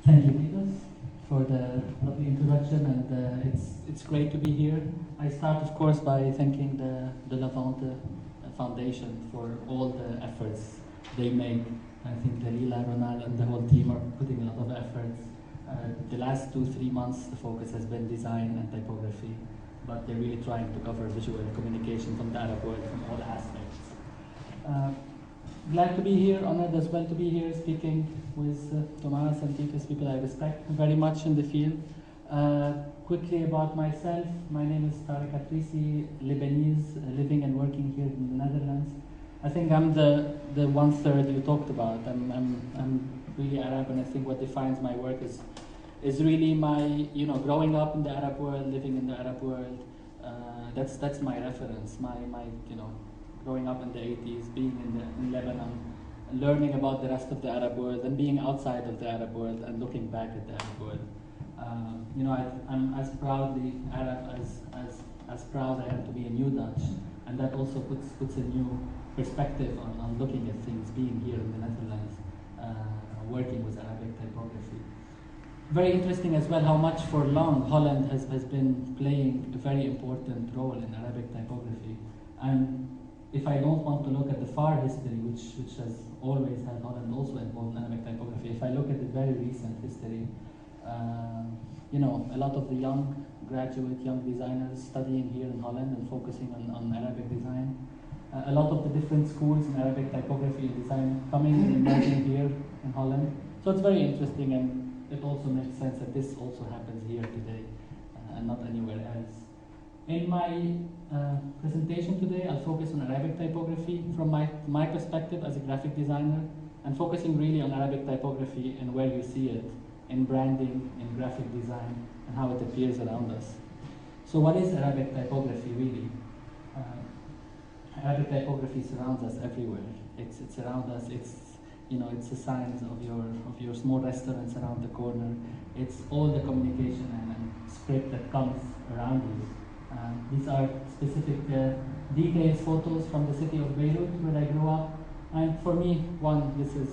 Thank you, Titus, for the lovely introduction, and it's great to be here. I start, of course, by thanking the Levante Foundation for all the efforts they make. I think Dalila, Ronald, and the whole team are putting a lot of efforts. The last 2-3 months, the focus has been design and typography, but they're really trying to cover visual communication from the Arab world from all aspects. Glad to be here, honored as well to be here speaking with Tomas and Titus, people I respect very much in the field. Quickly about myself, my name is Tariq Atrisi, Lebanese, living and working here in the Netherlands. I think I'm the 1/3 you talked about. I'm really Arab, and I think what defines my work is really my, growing up in the Arab world, living in the Arab world. That's my reference, my growing up in the 80s, being in Lebanon, learning about the rest of the Arab world, and being outside of the Arab world and looking back at the Arab world. I'm as proudly Arab as proud I am to be a new Dutch, and that also puts a new perspective on looking at things, being here in the Netherlands, working with Arabic typography. Very interesting as well how much for long Holland has been playing a very important role in Arabic typography. And if I don't want to look at the far history, which has always had Holland also involved in Arabic typography, if I look at the very recent history, a lot of the young designers studying here in Holland and focusing on Arabic design. A lot of the different schools in Arabic typography and design coming and emerging here in Holland. So it's very interesting, and it also makes sense that this also happens here today and not anywhere else. In my presentation today, I'll focus on Arabic typography from my perspective as a graphic designer, and focusing really on Arabic typography and where you see it in branding, in graphic design, and how it appears around us. So what is Arabic typography really? Arabic typography surrounds us everywhere. It's around us. It's the signs of your small restaurants around the corner. It's all the communication and script that comes around you. These are specific details, photos from the city of Beirut, where I grew up. And for me, this is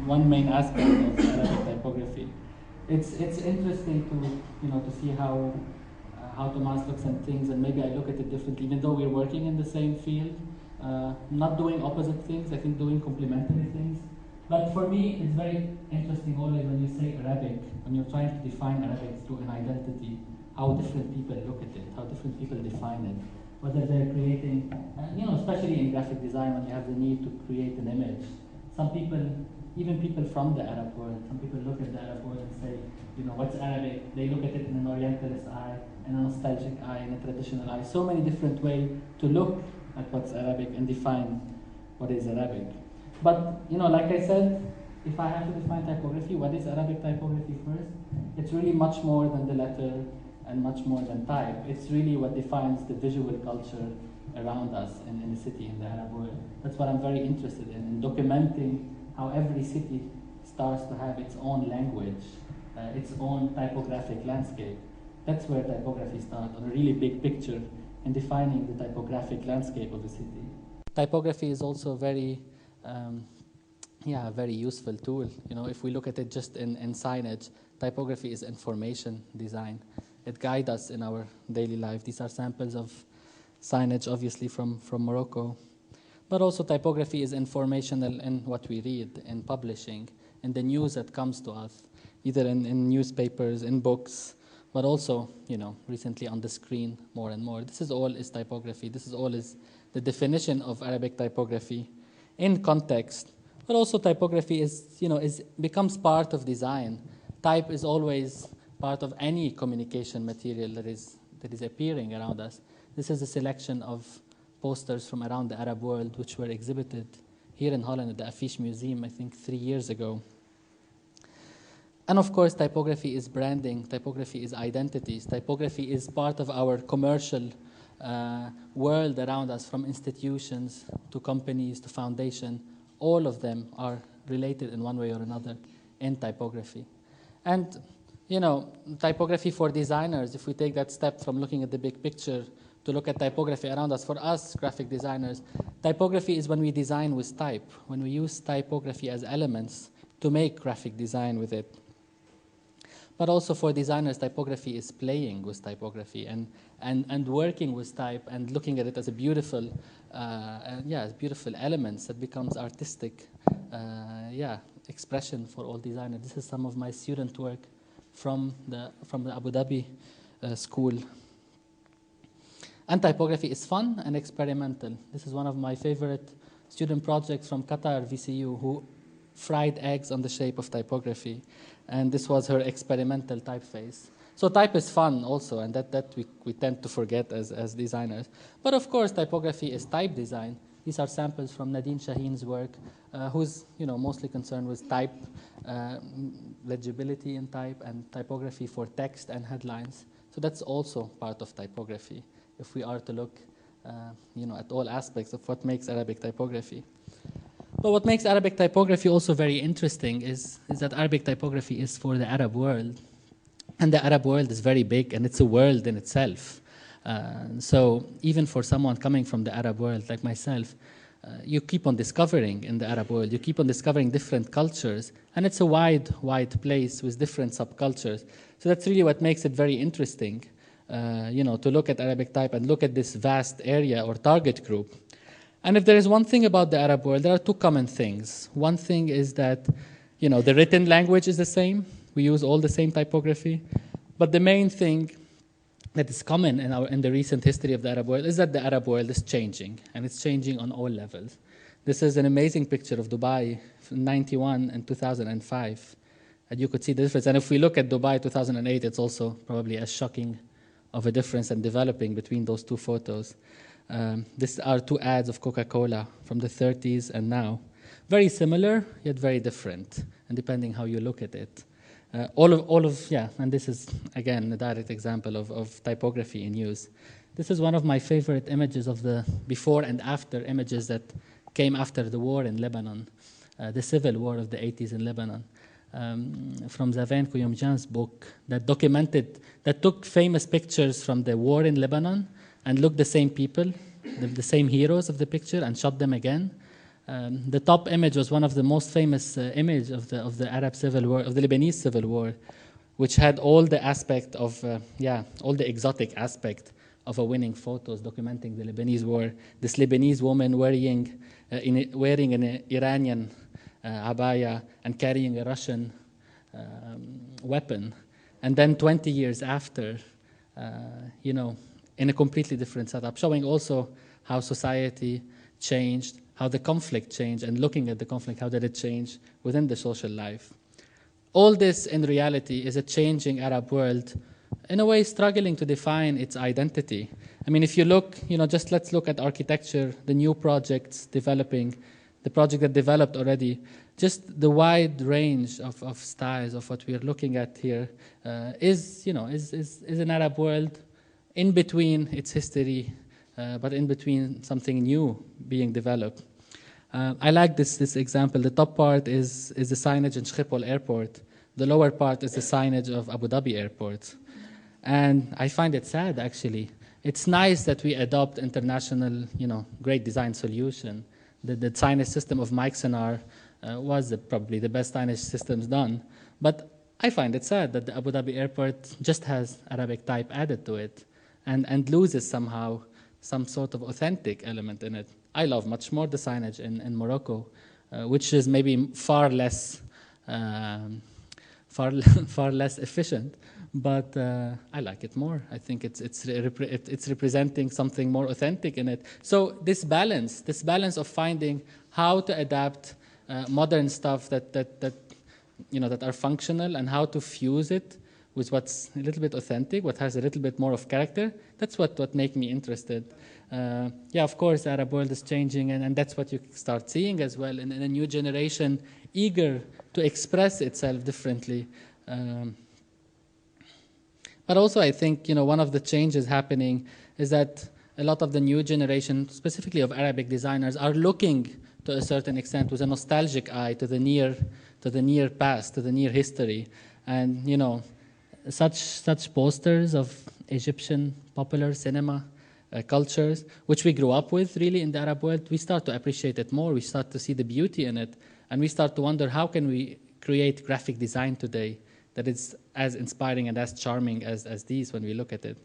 one main aspect of Arabic typography. It's interesting to see how Tomas looks at things, and maybe I look at it differently, even though we're working in the same field, not doing opposite things, I think doing complementary things. But for me, it's very interesting always when you say Arabic, when you're trying to define Arabic through an identity, how different people look at it, how different people define it, whether they're creating, especially in graphic design when you have the need to create an image. Some people, even people from the Arab world, some people look at the Arab world and say, what's Arabic? They look at it in an Orientalist eye, in a nostalgic eye, in a traditional eye. So many different ways to look at what's Arabic and define what is Arabic. But, like I said, if I have to define typography, what is Arabic typography first? It's really much more than the letter and much more than type. It's really what defines the visual culture around us in the city, in the Arab world. That's what I'm very interested in documenting how every city starts to have its own language, its own typographic landscape. That's where typography starts, on a really big picture, in defining the typographic landscape of a city. Typography is also a very useful tool. If we look at it just in signage, typography is information design. It guides us in our daily life. These are samples of signage, obviously, from Morocco. But also typography is informational in what we read, in publishing, in the news that comes to us, either in newspapers, in books, but also, recently on the screen more and more. This is all is typography. This is all is the definition of Arabic typography in context. But also typography becomes part of design. Type is always part of any communication material that is appearing around us. This is a selection of posters from around the Arab world, which were exhibited here in Holland at the Affiche Museum, I think 3 years ago. And of course, typography is branding, typography is identities, typography is part of our commercial world around us, from institutions to companies to foundation. All of them are related in one way or another in typography. And typography for designers, if we take that step from looking at the big picture to look at typography around us, for us graphic designers, typography is when we design with type, when we use typography as elements to make graphic design with it. But also for designers, typography is playing with typography and working with type and looking at it as a beautiful, beautiful elements that becomes artistic, expression for all designers. This is some of my student work from the Abu Dhabi school. And typography is fun and experimental. This is one of my favorite student projects from Qatar VCU, who fried eggs on the shape of typography. And this was her experimental typeface. So type is fun also, and that we tend to forget as designers. But of course, typography is type design. These are samples from Nadine Shaheen's work, who's mostly concerned with type, legibility in type, and typography for text and headlines. So that's also part of typography, if we are to look at all aspects of what makes Arabic typography. But what makes Arabic typography also very interesting is that Arabic typography is for the Arab world. And the Arab world is very big, and it's a world in itself. So even for someone coming from the Arab world, like myself, you keep on discovering in the Arab world. You keep on discovering different cultures, and it's a wide place with different subcultures. So that's really what makes it very interesting, to look at Arabic type and look at this vast area or target group. And if there is one thing about the Arab world, there are two common things. One thing is that, the written language is the same. We use all the same typography. But the main thing that is common in the recent history of the Arab world is that the Arab world is changing, and it's changing on all levels. This is an amazing picture of Dubai from 1991 and 2005. And you could see the difference. And if we look at Dubai 2008, it's also probably as shocking of a difference and developing between those two photos. These are two ads of Coca-Cola from the 30s and now. Very similar, yet very different, and depending how you look at it. And this is, again, a direct example of typography in use. This is one of my favorite images of the before and after images that came after the war in Lebanon, the civil war of the 80s in Lebanon. From Zaven Kouyomjan's book that took famous pictures from the war in Lebanon and looked the same people, the same heroes of the picture, and shot them again. The top image was one of the most famous image of the Arab Civil War, of the Lebanese Civil War, which had all the aspect of, all the exotic aspect of a winning photos documenting the Lebanese war. This Lebanese woman wearing an Iranian abaya and carrying a Russian weapon. And then 20 years after, in a completely different setup, showing also how society changed, how the conflict changed, and looking at the conflict, how did it change within the social life. All this, in reality, is a changing Arab world, in a way struggling to define its identity. I mean, if you look, just let's look at architecture, the new projects developing, the project that developed already, just the wide range of styles of what we are looking at here is an Arab world in between its history, but in between something new being developed. I like this example. The top part is the signage in Schiphol Airport. The lower part is the signage of Abu Dhabi Airport. And I find it sad, actually. It's nice that we adopt international, great design solution. The signage system of Mike Sonar was probably the best signage systems done. But I find it sad that the Abu Dhabi Airport just has Arabic type added to it and loses somehow some sort of authentic element in it. I love much more the signage in Morocco, which is maybe far less efficient, but I like it more. I think it's representing something more authentic in it. So this balance of finding how to adapt modern stuff that are functional and how to fuse it with what's a little bit authentic, what has a little bit more of character, that's what makes me interested. Of course, the Arab world is changing, and that's what you start seeing as well in a new generation eager to express itself differently. But also, I think, one of the changes happening is that a lot of the new generation, specifically of Arabic designers, are looking to a certain extent with a nostalgic eye to the near past, to the near history. And, such posters of Egyptian popular cinema cultures, which we grew up with really in the Arab world, we start to appreciate it more. We start to see the beauty in it. And we start to wonder, how can we create graphic design today that it's as inspiring and as charming as these when we look at it.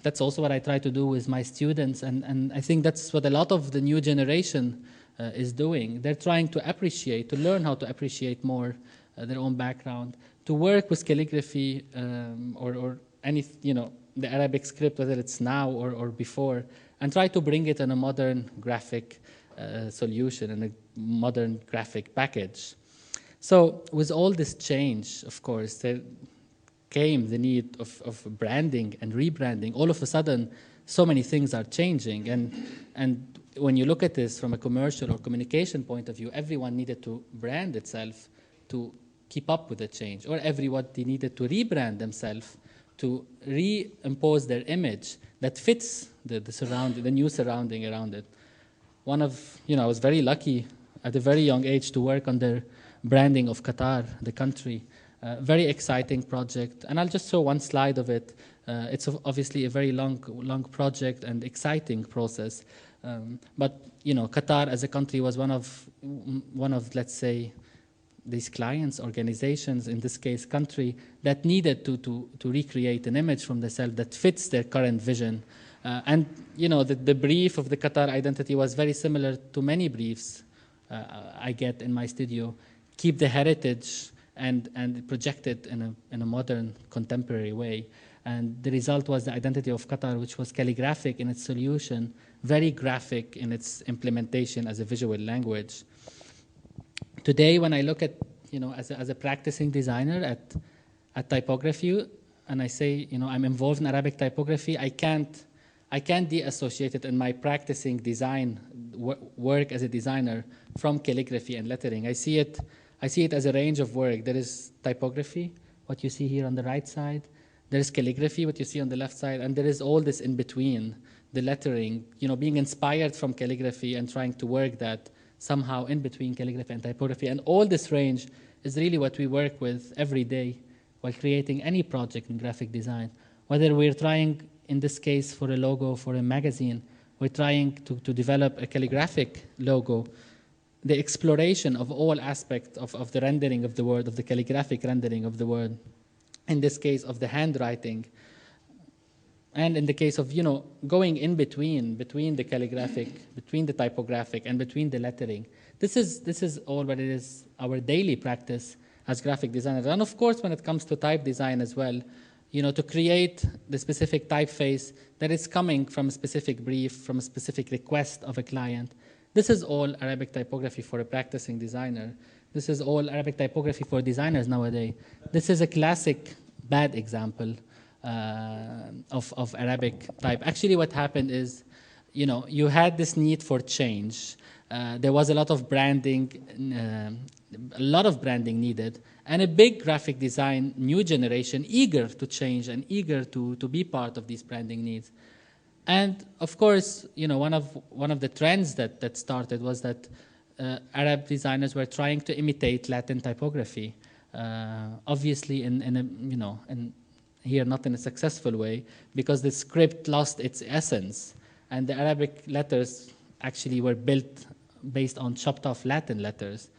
That's also what I try to do with my students, and I think that's what a lot of the new generation is doing. They're trying to appreciate, to learn how to appreciate more their own background, to work with calligraphy or any, the Arabic script, whether it's now or before, and try to bring it in a modern graphic solution, in a modern graphic package. So with all this change, of course, there came the need of branding and rebranding. All of a sudden, so many things are changing. And when you look at this from a commercial or communication point of view, everyone needed to brand itself to keep up with the change, or everybody needed to rebrand themselves to reimpose their image that fits the new surrounding around it. I was very lucky at a very young age to work on the branding of Qatar, the country. Very exciting project, and I'll just show one slide of it. It's obviously a very long project and exciting process. But Qatar as a country was one of, let's say, these clients, organizations, in this case country, that needed to recreate an image from themselves that fits their current vision. And the brief of the Qatar identity was very similar to many briefs I get in my studio. Keep the heritage and project it in a modern, contemporary way. And the result was the identity of Qatar, which was calligraphic in its solution, very graphic in its implementation as a visual language. Today, when I look at, as a practicing designer at typography, and I say, I'm involved in Arabic typography, I can't de-associate it in my practicing design work as a designer from calligraphy and lettering. I see it as a range of work. There is typography, what you see here on the right side. There is calligraphy, what you see on the left side, and there is all this in between, the lettering, being inspired from calligraphy and trying to work that somehow in between calligraphy and typography. And all this range is really what we work with every day while creating any project in graphic design. Whether we're trying, in this case, for a logo for a magazine, we're trying to develop a calligraphic logo, the exploration of all aspects of the rendering of the word, of the calligraphic rendering of the word, in this case of the handwriting, and in the case of, going in between the calligraphic, between the typographic, and between the lettering. This is all what it is, our daily practice as graphic designers. And of course, when it comes to type design as well, to create the specific typeface that is coming from a specific brief, from a specific request of a client. This is all Arabic typography for a practicing designer. This is all Arabic typography for designers nowadays. This is a classic bad example of Arabic type. Actually, what happened is, you had this need for change. There was a lot of branding needed, and a big graphic design new generation eager to change and eager to be part of these branding needs. And of course, one of the trends that started was that Arab designers were trying to imitate Latin typography, obviously here not in a successful way, because the script lost its essence, and the Arabic letters actually were built based on chopped off Latin letters.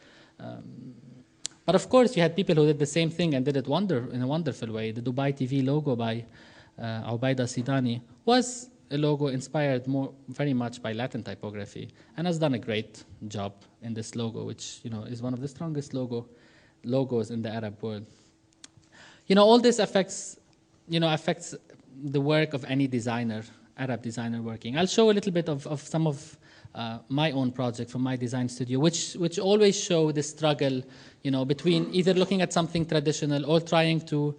But of course, you had people who did the same thing and did it in a wonderful way. The Dubai TV logo by Ubaida Sidani was a logo inspired very much by Latin typography, and has done a great job in this logo, which is one of the strongest logos in the Arab world. All this affects the work of any designer, Arab designer working. I'll show a little bit of some of my own project from my design studio, which always show the struggle, between either looking at something traditional or trying to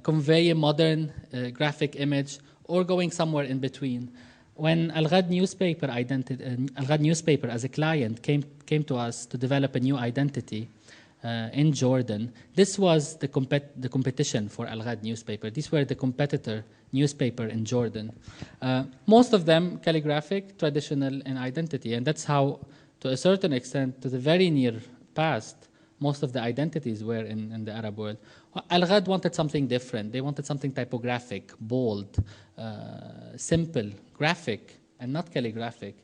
convey a modern graphic image, or going somewhere in between. When Al-Ghad newspaper as a client came to us to develop a new identity in Jordan, this was the competition for Al-Ghad newspaper. These were the competitor newspaper in Jordan. Most of them calligraphic, traditional in identity, and that's how, to a certain extent, to the very near past, most of the identities were in the Arab world. Al-Ghad wanted something different. They wanted something typographic, bold, simple, graphic, and not calligraphic.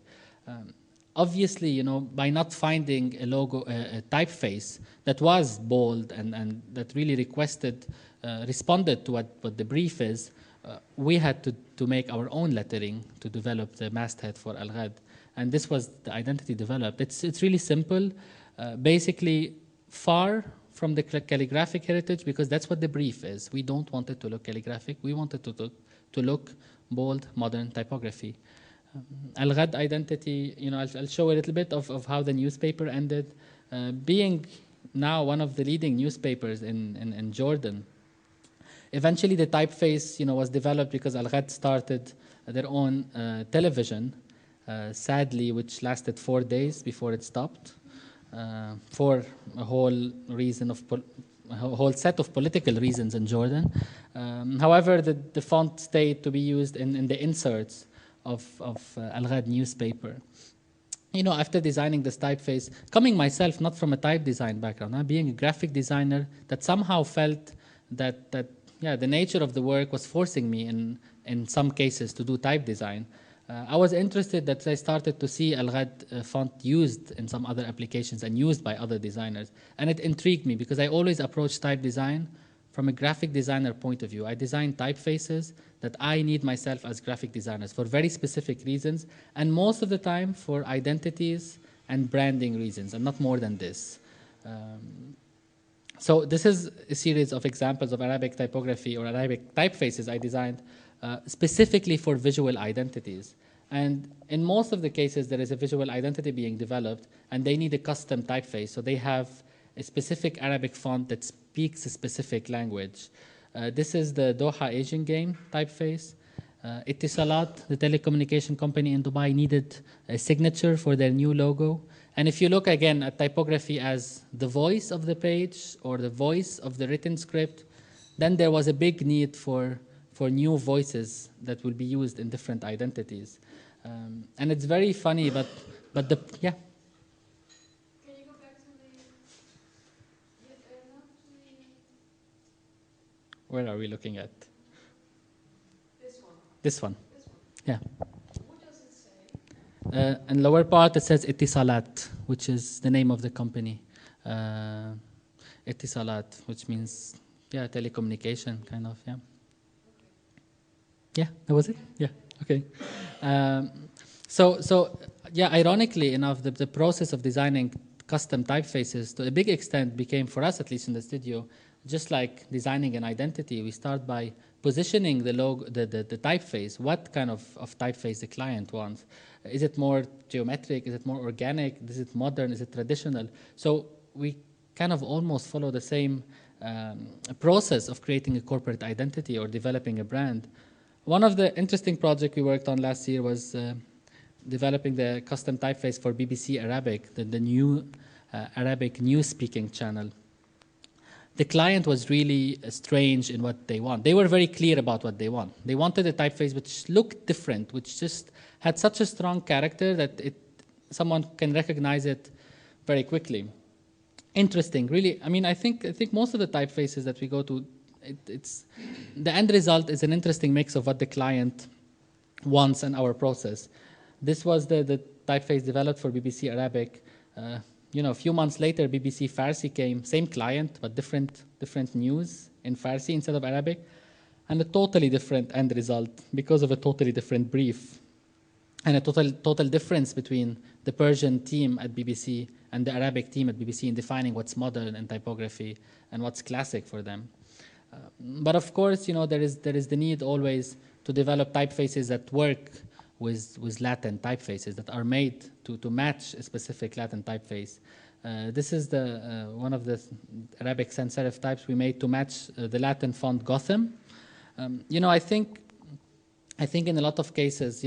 obviously, you know, by not finding a logo, a typeface that was bold and that really responded to what the brief is, we had to make our own lettering to develop the masthead for Al-Ghad. And this was the identity developed. It's really simple, basically far from the calligraphic heritage, because that's what the brief is. We don't want it to look calligraphic. We want it to look bold, modern typography. Al-Ghad identity, you know, I'll show a little bit of how the newspaper ended. Being now one of the leading newspapers in Jordan, eventually the typeface, you know, was developed because Al-Ghad started their own television, sadly, which lasted 4 days before it stopped, for a whole set of political reasons in Jordan. However, the font stayed to be used in the inserts of Al-Ghad newspaper. You know, after designing this typeface, coming myself not from a type design background, being a graphic designer, that somehow felt that the nature of the work was forcing me in some cases to do type design. I was interested that I started to see Al-Ghad font used in some other applications and used by other designers. And it intrigued me because I always approach type design from a graphic designer point of view. I design typefaces that I need myself as graphic designers for very specific reasons, and most of the time for identities and branding reasons, and not more than this. So this is a series of examples of Arabic typography or Arabic typefaces I designed specifically for visual identities. And in most of the cases, there is a visual identity being developed, and they need a custom typeface. So they have a specific Arabic font that speaks a specific language. This is the Doha Asian Game typeface. Etisalat, the telecommunication company in Dubai, needed a signature for their new logo. And if you look again at typography as the voice of the page or the voice of the written script, then there was a big need for new voices that will be used in different identities. And it's very funny, but yeah. Can you go back to Where are we looking at? this one? This one. This one. Yeah. What does it say? In lower part, it says Etisalat, which is the name of the company. Etisalat, which means, telecommunication, kind of, yeah. Yeah, that was it? Yeah, okay. Ironically enough, the process of designing custom typefaces to a big extent became, for us at least in the studio, just like designing an identity. We start by positioning the logo, the typeface. What kind of typeface the client wants? Is it more geometric? Is it more organic? Is it modern? Is it traditional? So we kind of almost follow the same process of creating a corporate identity or developing a brand. One of the interesting projects we worked on last year was developing the custom typeface for BBC Arabic, the new Arabic news-speaking channel. The client was really strange in what they want. They were very clear about what they want. They wanted a typeface which looked different, which just had such a strong character that someone can recognize it very quickly. Interesting, really. I mean, I think most of the typefaces that we go to, it's the end result is an interesting mix of what the client wants and our process. This was the typeface developed for BBC Arabic. A few months later, BBC Farsi came, same client, but different news in Farsi instead of Arabic, and a totally different end result because of a totally different brief, and a total difference between the Persian team at BBC and the Arabic team at BBC in defining what's modern in typography and what's classic for them. But of course, there is the need always to develop typefaces that work with Latin typefaces that are made to match a specific Latin typeface. This is one of the Arabic sans serif types we made to match the Latin font Gotham. I think in a lot of cases,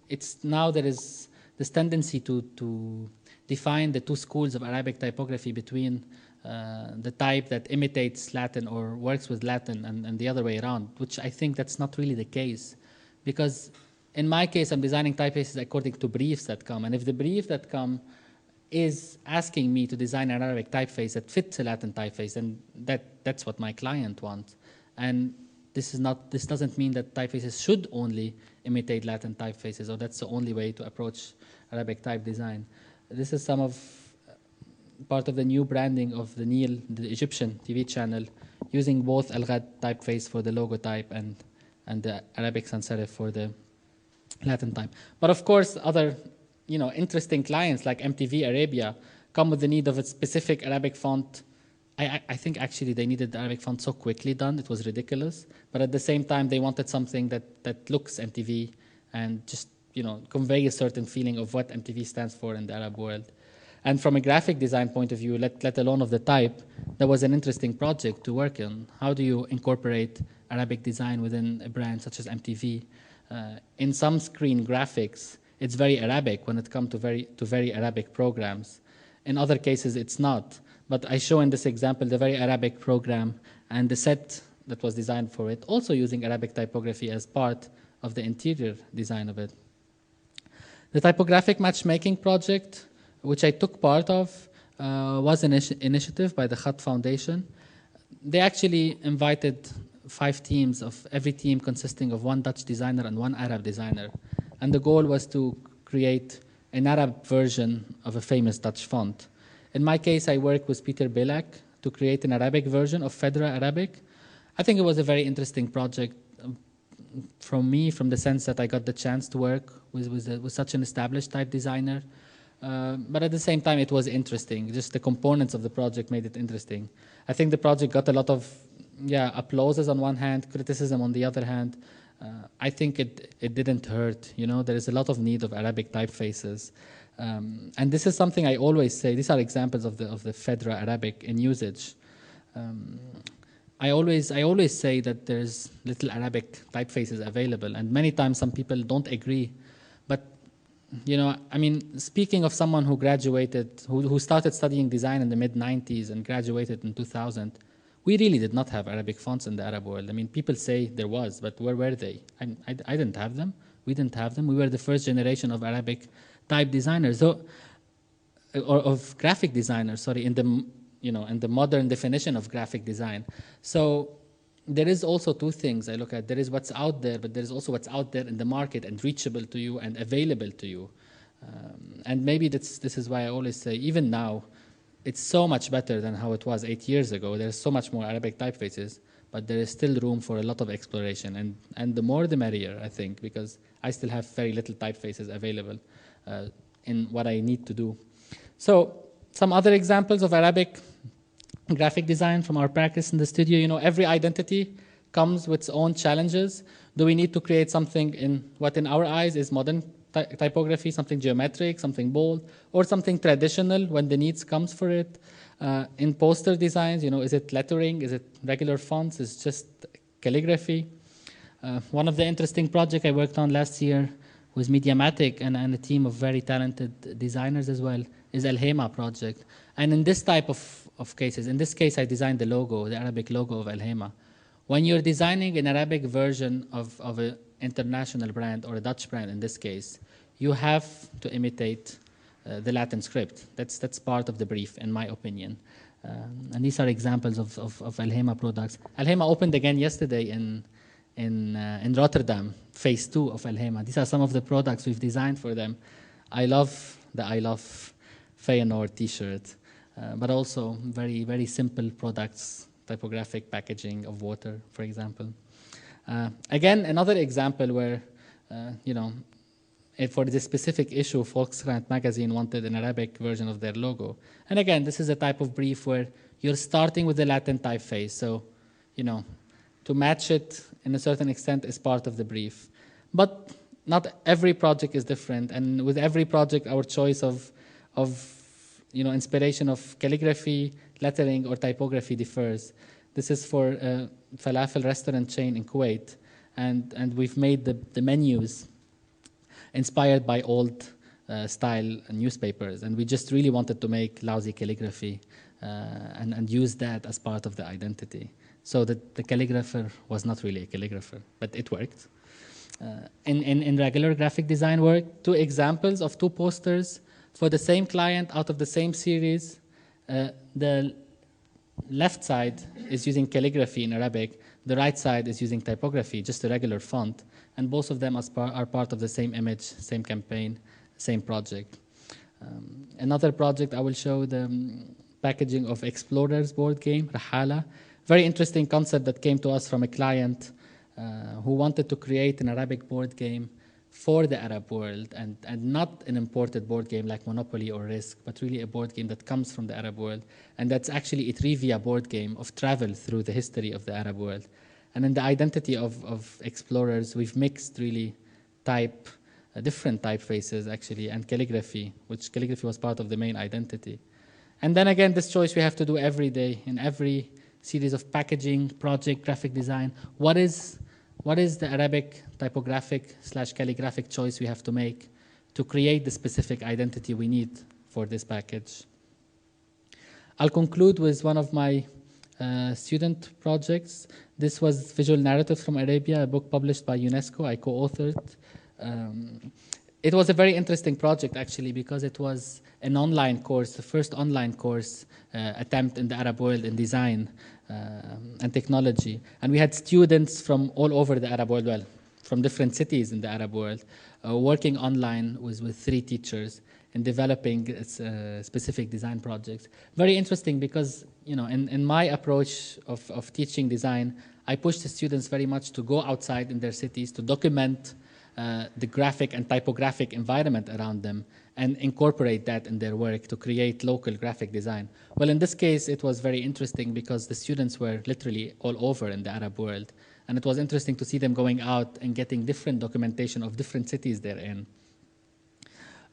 it's now there is this tendency to define the two schools of Arabic typography between the type that imitates Latin or works with Latin and the other way around, which I think that's not really the case. Because in my case, I'm designing typefaces according to briefs that come. And if the brief that come is asking me to design an Arabic typeface that fits a Latin typeface, then that's what my client wants. And this doesn't mean that typefaces should only imitate Latin typefaces, or that's the only way to approach Arabic type design. This is some of part of the new branding of the Nil, the Egyptian TV channel, using both Al-Ghad typeface for the logo type and the Arabic sans serif for the Latin type. But of course, other interesting clients like MTV Arabia come with the need of a specific Arabic font. I think actually they needed the Arabic font so quickly done, it was ridiculous. But at the same time, they wanted something that looks MTV and just convey a certain feeling of what MTV stands for in the Arab world. And from a graphic design point of view, let alone of the type, that was an interesting project to work on. How do you incorporate Arabic design within a brand such as MTV? In some screen graphics, it's very Arabic when it comes to very Arabic programs. In other cases, it's not. But I show in this example the very Arabic program and the set that was designed for it, also using Arabic typography as part of the interior design of it. The typographic matchmaking project, which I took part of, was an initiative by the Khat Foundation. They actually invited 5 teams, of every team consisting of 1 Dutch designer and 1 Arab designer. And the goal was to create an Arab version of a famous Dutch font. In my case, I worked with Peter Bilak to create an Arabic version of Fedra Arabic. I think it was a very interesting project from the sense that I got the chance to work with such an established type designer. But at the same time, it was interesting. Just the components of the project made it interesting. I think the project got a lot of applauses on one hand, criticism on the other hand. I think it didn't hurt. There is a lot of need of Arabic typefaces. And this is something I always say. These are examples of the Fedra Arabic in usage. I always say that there's little Arabic typefaces available, and many times some people don't agree. But speaking of someone who graduated, who started studying design in the mid-90s and graduated in 2000, we really did not have Arabic fonts in the Arab world. People say there was, but where were they? I didn't have them. We didn't have them. We were the first generation of Arabic type designers, or of graphic designers, sorry, in the modern definition of graphic design. So there is also 2 things I look at. There is what's out there, but there is also what's out there in the market and reachable to you and available to you. And maybe this is why I always say, even now, it's so much better than how it was 8 years ago. There's so much more Arabic typefaces, but there is still room for a lot of exploration. And the more the merrier, I think, because I still have very little typefaces available in what I need to do. So some other examples of Arabic graphic design from our practice in the studio. Every identity comes with its own challenges. Do we need to create something in what in our eyes is modern typography, something geometric, something bold, or something traditional when the needs comes for it? In poster designs, is it lettering? Is it regular fonts? Is it just calligraphy? One of the interesting projects I worked on last year was Mediamatic and a team of very talented designers as well, is Al-Hema project. And in this type of cases, in this case I designed the logo, the Arabic logo of Al-Hema. When you're designing an Arabic version of an international brand, or a Dutch brand in this case, you have to imitate the Latin script. That's part of the brief, in my opinion. And these are examples of Al-Hema products. Al-Hema opened again yesterday in Rotterdam, phase 2 of Al-Hema. These are some of the products we've designed for them. I love the I Love Feyenoord t-shirt, but also very, very simple products, typographic packaging of water, for example. Again, another example where, for this specific issue, Volkskrant magazine wanted an Arabic version of their logo. And again, this is a type of brief where you're starting with the Latin typeface. So, to match it in a certain extent is part of the brief. But not every project is different. And with every project, our choice of inspiration of calligraphy, lettering, or typography differs. This is for a falafel restaurant chain in Kuwait. And we've made the menus inspired by old style newspapers. And we just really wanted to make lousy calligraphy and use that as part of the identity. So that the calligrapher was not really a calligrapher, but it worked. In regular graphic design work, 2 examples of 2 posters for the same client out of the same series. The left side is using calligraphy in Arabic. The right side is using typography, just a regular font. And both of them are part of the same image, same campaign, same project. Another project I will show the packaging of Explorers board game, Rahala. Very interesting concept that came to us from a client who wanted to create an Arabic board game for the Arab world, and not an imported board game like Monopoly or Risk, but really a board game that comes from the Arab world. And that's actually a trivia board game of travel through the history of the Arab world. And in the identity of Explorers, we've mixed really different typefaces actually, and calligraphy, which calligraphy was part of the main identity. And then again, this choice we have to do every day in every series of packaging, project, graphic design. What is the Arabic typographic / calligraphic choice we have to make to create the specific identity we need for this package? I'll conclude with one of my student projects. This was Visual Narrative from Arabia, a book published by UNESCO. I co-authored. It was a very interesting project actually, because it was an online course, the first online course attempt in the Arab world in design and technology. And we had students from all over the Arab world, well, from different cities in the Arab world, working online with 3 teachers in developing specific design projects. Very interesting because, you know, in my approach of teaching design, I push the students very much to go outside in their cities, to document the graphic and typographic environment around them and incorporate that in their work to create local graphic design. Well, in this case, it was very interesting because the students were literally all over in the Arab world. And it was interesting to see them going out and getting different documentation of different cities they're in.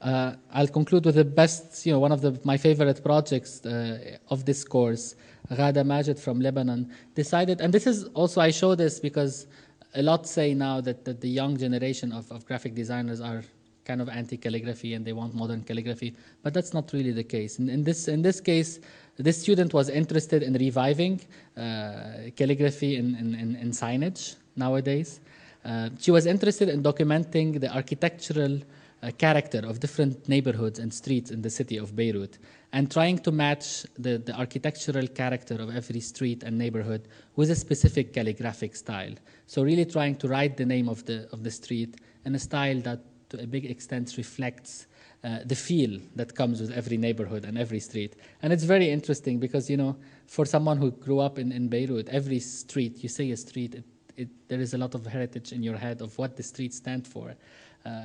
I'll conclude with the best, you know, one of my favorite projects of this course. Ghada Majid from Lebanon decided, and this is also, I show this because a lot say now that the young generation of graphic designers are kind of anti-calligraphy and they want modern calligraphy, but that's not really the case. In this case, this student was interested in reviving calligraphy in signage nowadays. She was interested in documenting the architectural character of different neighborhoods and streets in the city of Beirut, and trying to match the architectural character of every street and neighborhood with a specific calligraphic style. So really trying to write the name of the street in a style that to a big extent reflects the feel that comes with every neighborhood and every street. And it's very interesting because, you know, for someone who grew up in Beirut, every street, you say a street, there is a lot of heritage in your head of what the streets stand for.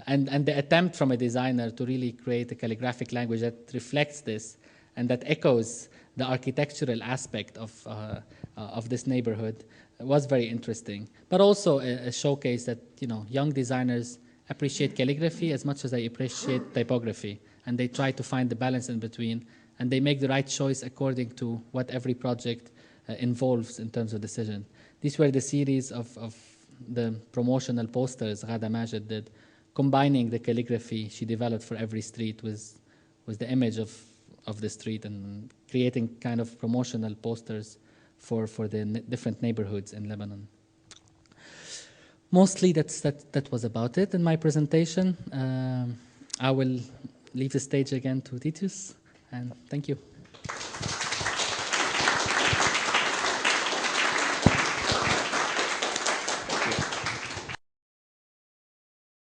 And the attempt from a designer to really create a calligraphic language that reflects this and that echoes the architectural aspect of this neighborhood was very interesting. But also a showcase that, you know, young designers appreciate calligraphy as much as they appreciate typography, and they try to find the balance in between, and they make the right choice according to what every project involves in terms of decision. These were the series of the promotional posters Ghada Majid did, combining the calligraphy she developed for every street with the image of the street, and creating kind of promotional posters for the different neighborhoods in Lebanon. Mostly that was about it in my presentation. I will leave the stage again to Titus, and thank you.